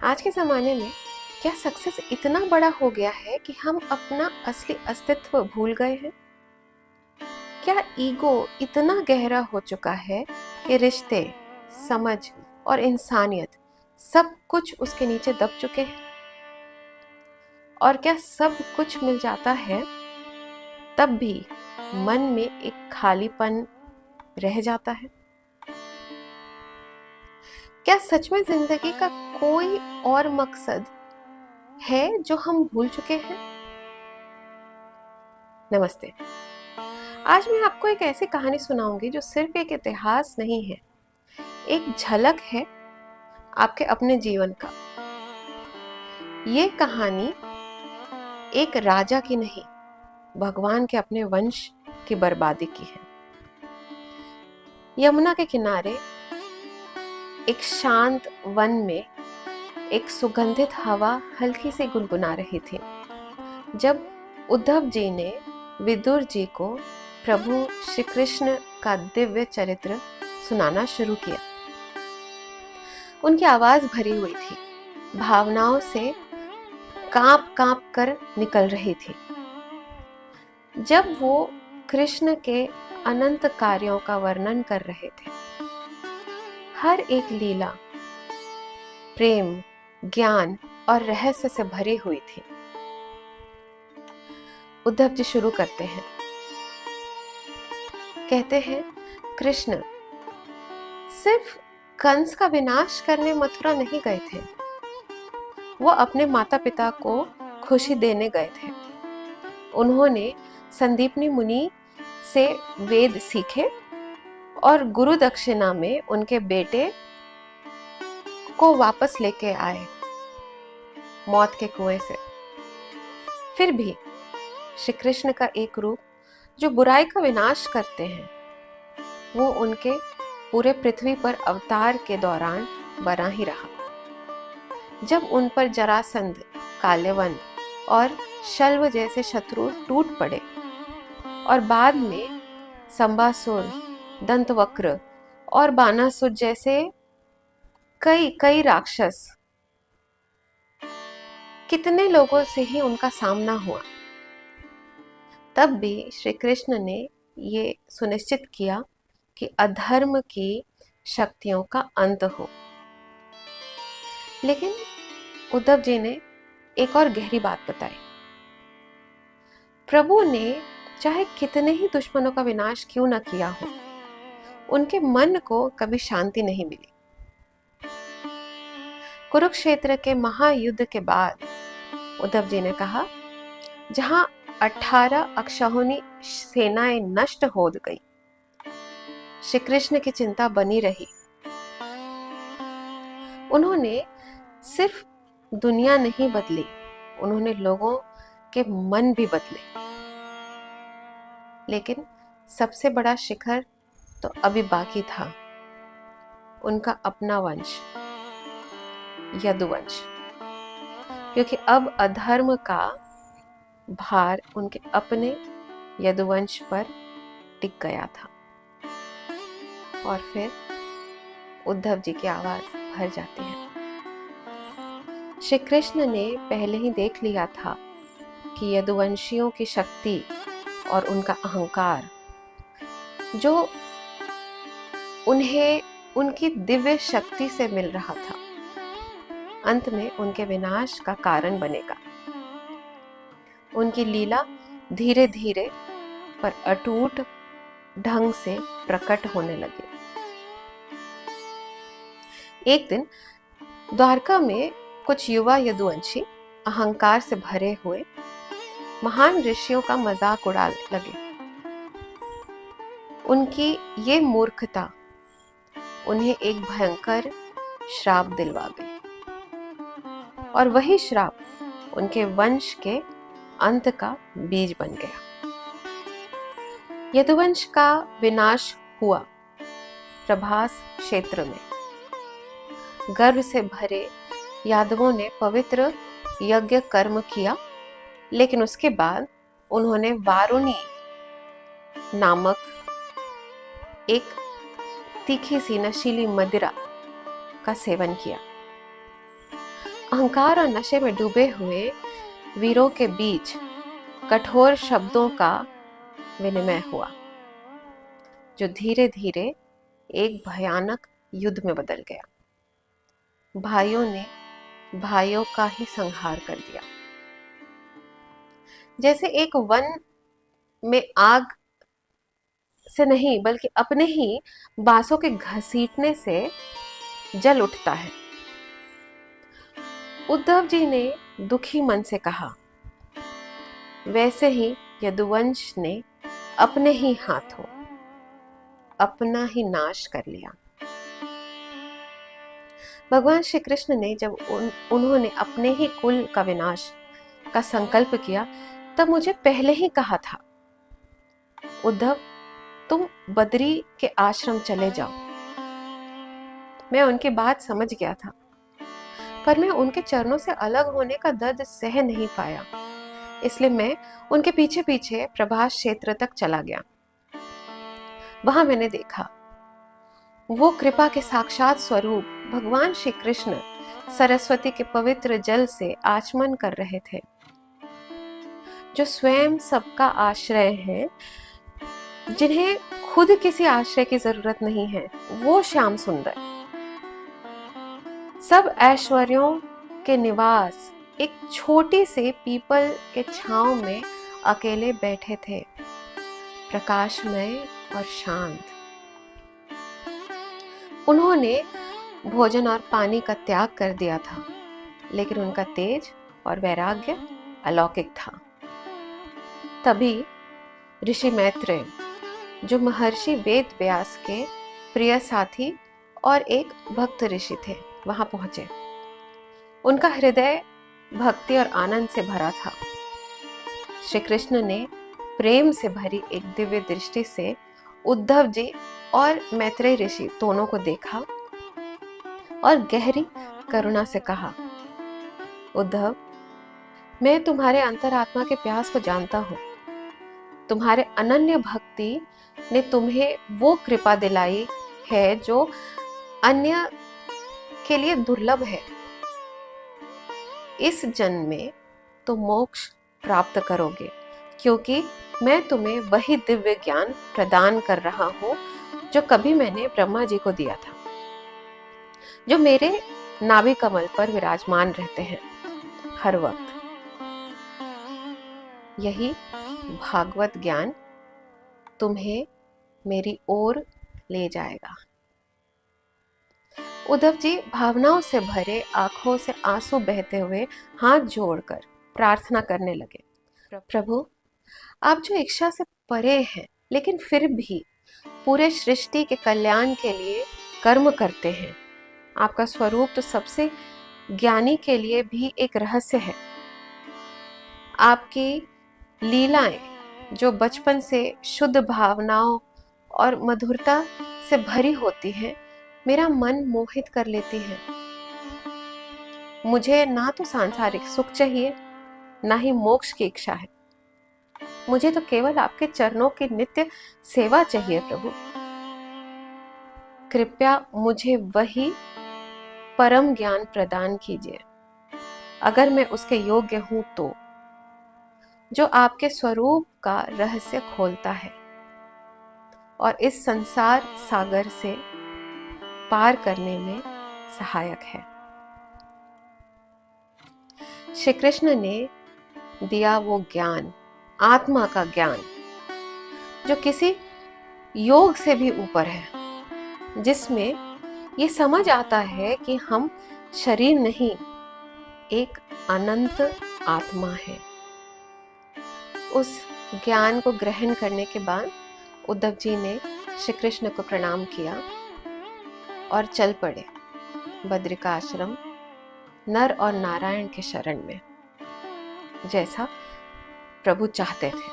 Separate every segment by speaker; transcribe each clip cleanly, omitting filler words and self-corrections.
Speaker 1: आज के ज़माने में क्या सक्सेस इतना बड़ा हो गया है कि हम अपना असली अस्तित्व भूल गए हैं? क्या ईगो इतना गहरा हो चुका है कि रिश्ते, समझ और इंसानियत सब कुछ उसके नीचे दब चुके हैं? और क्या सब कुछ मिल जाता है तब भी मन में एक खालीपन रह जाता है? क्या सच में जिंदगी का कोई और मकसद है जो हम भूल चुके हैं? नमस्ते। आज मैं आपको एक ऐसी कहानी सुनाऊंगी जो सिर्फ एक इतिहास नहीं है, एक झलक है आपके अपने जीवन का। ये कहानी एक राजा की नहीं, भगवान के अपने वंश की बर्बादी की है। यमुना के किनारे एक शांत वन में एक सुगंधित हवा हल्की से गुनगुना रही थी जब उद्धव जी ने विदुर जी को प्रभु श्री कृष्ण का दिव्य चरित्र सुनाना शुरू किया। उनकी आवाज भरी हुई थी, भावनाओं से कांप कांप कर निकल रही थी। जब वो कृष्ण के अनंत कार्यों का वर्णन कर रहे थे, हर एक लीला प्रेम, ज्ञान और रहस्य से भरी हुई थी। उद्धव जी शुरू करते हैं, कहते हैं, कृष्ण सिर्फ कंस का विनाश करने मथुरा नहीं गए थे, वो अपने माता पिता को खुशी देने गए थे। उन्होंने संदीपनी मुनि से वेद सीखे और गुरु दक्षिणा में उनके बेटे को वापस लेके आए मौत के कुएं से। फिर भी श्री कृष्ण का एक रूप जो बुराई का विनाश करते हैं, वो उनके पूरे पृथ्वी पर अवतार के दौरान बना ही रहा। जब उन पर जरासंध, कालेवन और शल्व जैसे शत्रु टूट पड़े और बाद में संबासुर, दंतवक्र और बानासुर जैसे कई कई राक्षस, कितने लोगों से ही उनका सामना हुआ, तब भी श्री कृष्ण ने ये सुनिश्चित किया कि अधर्म की शक्तियों का अंत हो। लेकिन उद्धव जी ने एक और गहरी बात बताई। प्रभु ने चाहे कितने ही दुश्मनों का विनाश क्यों न किया हो, उनके मन को कभी शांति नहीं मिली। कुरुक्षेत्र के महायुद्ध के बाद उद्धव जी ने कहा, जहां 18 अक्षौहिणी सेनाएं नष्ट हो गई, श्री कृष्ण की चिंता बनी रही। उन्होंने सिर्फ दुनिया नहीं बदली, उन्होंने लोगों के मन भी बदले। लेकिन सबसे बड़ा शिखर तो अभी बाकी था, उनका अपना वंश, यदुवंश। क्योंकि अब अधर्म का भार उनके अपने यदुवंश पर टिक गया था। और फिर उद्धव जी की आवाज भर जाती है। श्री कृष्ण ने पहले ही देख लिया था कि यदुवंशियों की शक्ति और उनका अहंकार, जो उन्हें उनकी दिव्य शक्ति से मिल रहा था, अंत में उनके विनाश का कारण बनेगा। उनकी लीला धीरे धीरे पर अटूट ढंग से प्रकट होने लगी। एक दिन द्वारका में कुछ युवा यदुवंशी अहंकार से भरे हुए महान ऋषियों का मजाक उड़ाने लगे। उनकी ये मूर्खता उन्हें एक भयंकर श्राप दिलवा गई, और वही श्राप उनके वंश के अंत का बीज बन गया। यदुवंश का विनाश हुआ प्रभास क्षेत्र में। गर्व से भरे यादवों ने पवित्र यज्ञ कर्म किया, लेकिन उसके बाद उन्होंने वारुणी नामक एक तीखी सी नशीली मदिरा का सेवन किया। अहंकार और नशे में डूबे हुए वीरों के बीच कठोर शब्दों का विनिमय हुआ, जो धीरे धीरे एक भयानक युद्ध में बदल गया। भाइयों ने भाइयों का ही संहार कर दिया। जैसे एक वन में आग से नहीं बल्कि अपने ही बांसों के घसीटने से जल उठता है। उद्धव जी ने दुखी मन से कहा, वैसे ही यदुवंश ने अपने ही हाथों अपना ही नाश कर लिया। भगवान श्री कृष्ण ने जब उन्होंने अपने ही कुल का विनाश का संकल्प किया, तब मुझे पहले ही कहा था, उद्धव तुम बद्री के आश्रम चले जाओ। मैं उनकी बात समझ गया था, पर मैं उनके चरणों से अलग होने का दर्द सह नहीं पाया, इसलिए मैं उनके पीछे पीछे प्रभास क्षेत्र तक चला गया। वहां मैंने देखा, वो कृपा के साक्षात स्वरूप भगवान श्री कृष्ण सरस्वती के पवित्र जल से आचमन कर रहे थे, जो स्वयं सबका आश्रय है, जिन्हें खुद किसी आश्रय की जरूरत नहीं है। वो श्याम सुंदर सब ऐश्वर्यों के निवास एक छोटी से पीपल के छांव में अकेले बैठे थे, प्रकाशमय और शांत। उन्होंने भोजन और पानी का त्याग कर दिया था, लेकिन उनका तेज और वैराग्य अलौकिक था। तभी ऋषि मैत्रेय, जो महर्षि वेद व्यास के प्रिय साथी और एक भक्त ऋषि थे, वहां पहुंचे। उनका हृदय भक्ति और आनंद से भरा था। श्री कृष्ण ने प्रेम से भरी एक दिव्य दृष्टि से उद्धव जी और मैत्रेय ऋषि दोनों को देखा और गहरी करुणा से कहा, उद्धव, मैं तुम्हारे अंतरात्मा के प्यास को जानता हूं। तुम्हारे अनन्य भक्ति ने तुम्हें वो कृपा दिलाई है जो अन्य के लिए दुर्लभ है। इस जन्म में तुम मोक्ष प्राप्त करोगे, क्योंकि मैं तुम्हें वही दिव्य ज्ञान प्रदान कर रहा हूं जो कभी मैंने ब्रह्मा जी को दिया था, जो मेरे नाभि कमल पर विराजमान रहते हैं हर वक्त। यही भागवत ज्ञान तुम्हें मेरी ओर ले जाएगा। उद्धव जी भावनाओं से भरे, आंखों से आंसू बहते हुए हाथ जोड़कर प्रार्थना करने लगे, प्रभु, आप जो इच्छा से परे हैं, लेकिन फिर भी पूरे सृष्टि के कल्याण के लिए कर्म करते हैं। आपका स्वरूप तो सबसे ज्ञानी के लिए भी एक रहस्य है। आपकी लीलाएं जो बचपन से शुद्ध भावनाओं और मधुरता से भरी होती हैं, मेरा मन मोहित कर लेती हैं। मुझे ना तो सांसारिक सुख चाहिए, ना ही मोक्ष की इच्छा है। मुझे तो केवल आपके चरणों की नित्य सेवा चाहिए प्रभु। कृपया मुझे वही परम ज्ञान प्रदान कीजिए, अगर मैं उसके योग्य हूं तो, जो आपके स्वरूप का रहस्य खोलता है और इस संसार सागर से पार करने में सहायक है। श्री कृष्ण ने दिया वो ज्ञान, आत्मा का ज्ञान, जो किसी योग से भी ऊपर है, जिसमें ये समझ आता है कि हम शरीर नहीं, एक अनंत आत्मा है। उस ज्ञान को ग्रहण करने के बाद उद्धव जी ने श्री कृष्ण को प्रणाम किया और चल पड़े बद्रिकाश्रम नर और नारायण के शरण में, जैसा प्रभु चाहते थे।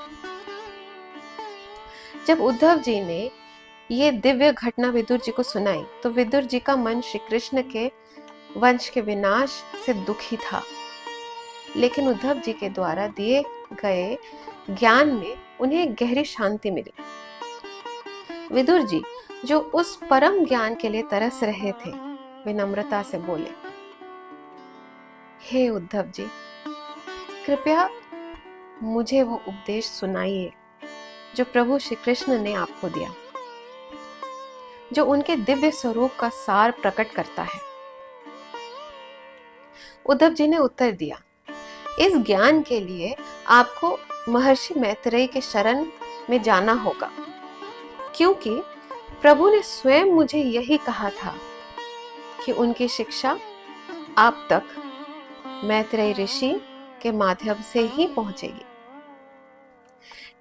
Speaker 1: जब उद्धव जी ने ये दिव्य घटना विदुर जी को सुनाई, तो विदुर जी का मन श्री कृष्ण के वंश के विनाश से दुखी था, लेकिन उद्धव जी के द्वारा दिए गए ज्ञान में उन्हें गहरी शांति मिली। विदुर जी, जो उस परम ज्ञान के लिए तरस रहे थे, विनम्रता से बोले, हे उद्धव जी, कृपया मुझे वो उपदेश सुनाइए जो प्रभु श्री कृष्ण ने आपको दिया, जो उनके दिव्य स्वरूप का सार प्रकट करता है। उद्धव जी ने उत्तर दिया, इस ज्ञान के लिए आपको महर्षि मैत्रेय के शरण में जाना होगा, क्योंकि प्रभु ने स्वयं मुझे यही कहा था कि उनकी शिक्षा आप तक मैत्रेय ऋषि के माध्यम से ही पहुंचेगी।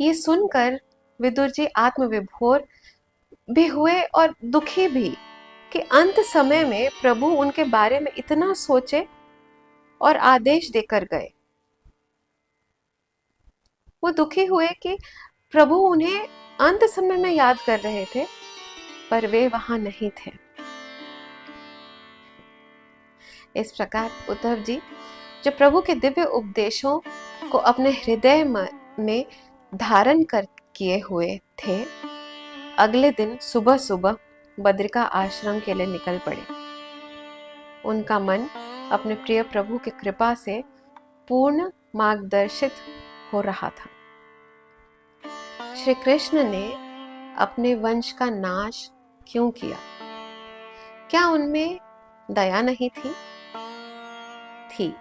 Speaker 1: ये सुनकर विदुर जी आत्मविभोर भी हुए और दुखी भी कि अंत समय में प्रभु उनके बारे में इतना सोचे और आदेश देकर गए। वो दुखी हुए कि प्रभु उन्हें अंत समय में याद कर रहे थे, पर वे वहां नहीं थे। इस प्रकार उद्धव जी जो प्रभु के दिव्य उपदेशों को अपने हृदय में धारण कर किए हुए थे, अगले दिन सुबह सुबह बद्रिका आश्रम के लिए निकल पड़े। उनका मन अपने प्रिय प्रभु की कृपा से पूर्ण मार्गदर्शित हो रहा था। श्री कृष्ण ने अपने वंश का नाश क्यों किया? क्या उनमें दया नहीं थी? थी,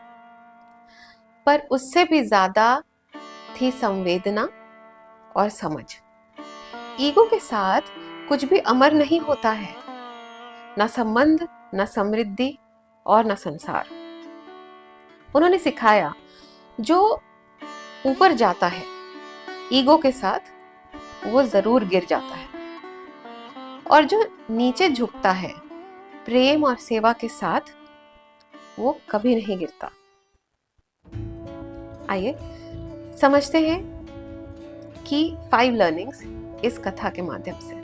Speaker 1: पर उससे भी ज्यादा थी संवेदना और समझ। ईगो के साथ कुछ भी अमर नहीं होता है, न संबंध, न समृद्धि और न संसार। उन्होंने सिखाया, जो ऊपर जाता है ईगो के साथ वो जरूर गिर जाता है, और जो नीचे झुकता है प्रेम और सेवा के साथ वो कभी नहीं गिरता। आइए समझते हैं कि 5 लर्निंग्स इस कथा के माध्यम से।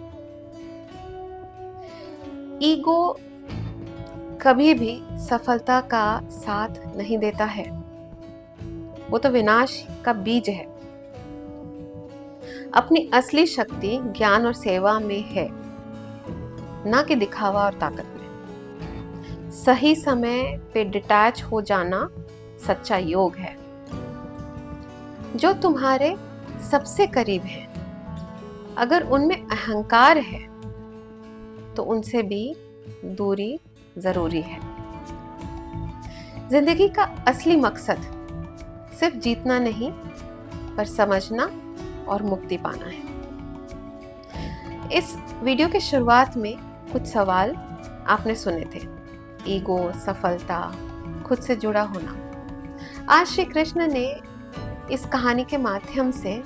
Speaker 1: ईगो कभी भी सफलता का साथ नहीं देता है, वो तो विनाश का बीज है। अपनी असली शक्ति ज्ञान और सेवा में है, ना कि दिखावा और ताकत में। सही समय पे डिटैच हो जाना सच्चा योग है। जो तुम्हारे सबसे करीब है, अगर उनमें अहंकार है तो उनसे भी दूरी जरूरी है। जिंदगी का असली मकसद सिर्फ जीतना नहीं, पर समझना और मुक्ति पाना है। इस वीडियो के शुरुआत में कुछ सवाल आपने सुने थे। ईगो, सफलता, खुद से जुड़ा होना। आज श्री कृष्ण ने इस कहानी के माध्यम से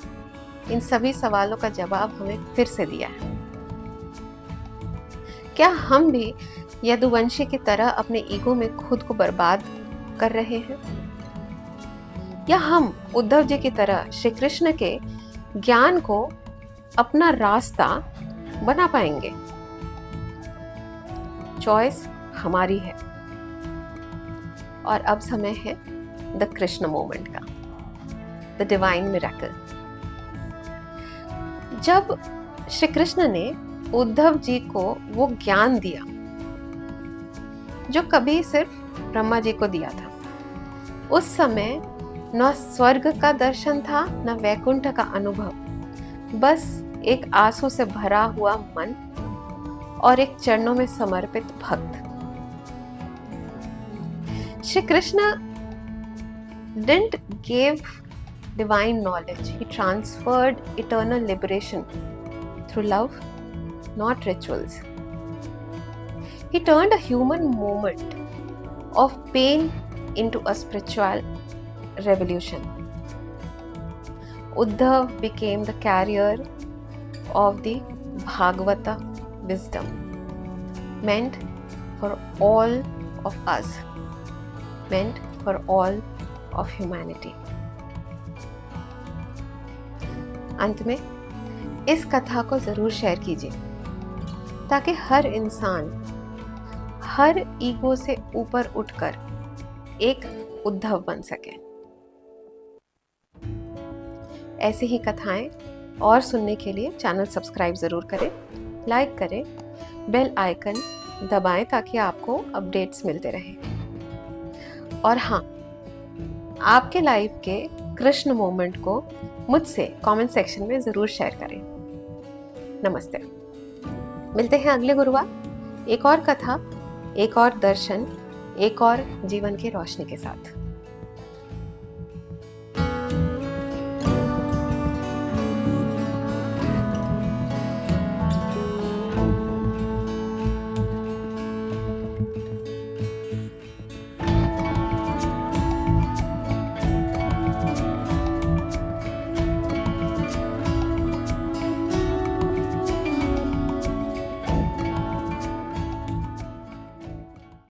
Speaker 1: इन सभी सवालों का जवाब हमें फिर से दिया है। क्या हम भी यदुवंशी की तरह अपने ईगो में खुद को बर्बाद कर रहे हैं, या हम उद्धव जी की तरह श्री कृष्ण के ज्ञान को अपना रास्ता बना पाएंगे? चॉइस हमारी है। और अब समय है द कृष्ण मोमेंट का, द डिवाइन मिरेकल। जब श्री कृष्ण ने उद्धव जी को वो ज्ञान दिया जो कभी सिर्फ ब्रह्मा जी को दिया था, उस समय न स्वर्ग का दर्शन था, न वैकुंठ का अनुभव, बस एक आंसू से भरा हुआ मन और एक चरणों में समर्पित भक्त। Shri Krishna didn't give divine knowledge, he transferred eternal liberation through love, not rituals. He turned a human moment of pain into a spiritual revolution. Uddhav became the carrier of the Bhagavata wisdom, meant for all of us, meant for all of humanity. अंत में इस कथा को जरूर share कीजिए, ताकि हर इंसान हर ego से ऊपर उठकर एक उद्धव बन सके। ऐसी ही कथाएं और सुनने के लिए चैनल सब्सक्राइब जरूर करें, लाइक करें, बेल आइकन दबाएं ताकि आपको अपडेट्स मिलते रहें। और हाँ, आपके लाइफ के कृष्ण मोमेंट को मुझसे कमेंट सेक्शन में ज़रूर शेयर करें। नमस्ते। मिलते हैं अगले गुरुवार एक और कथा, एक और दर्शन, एक और जीवन की रोशनी के साथ।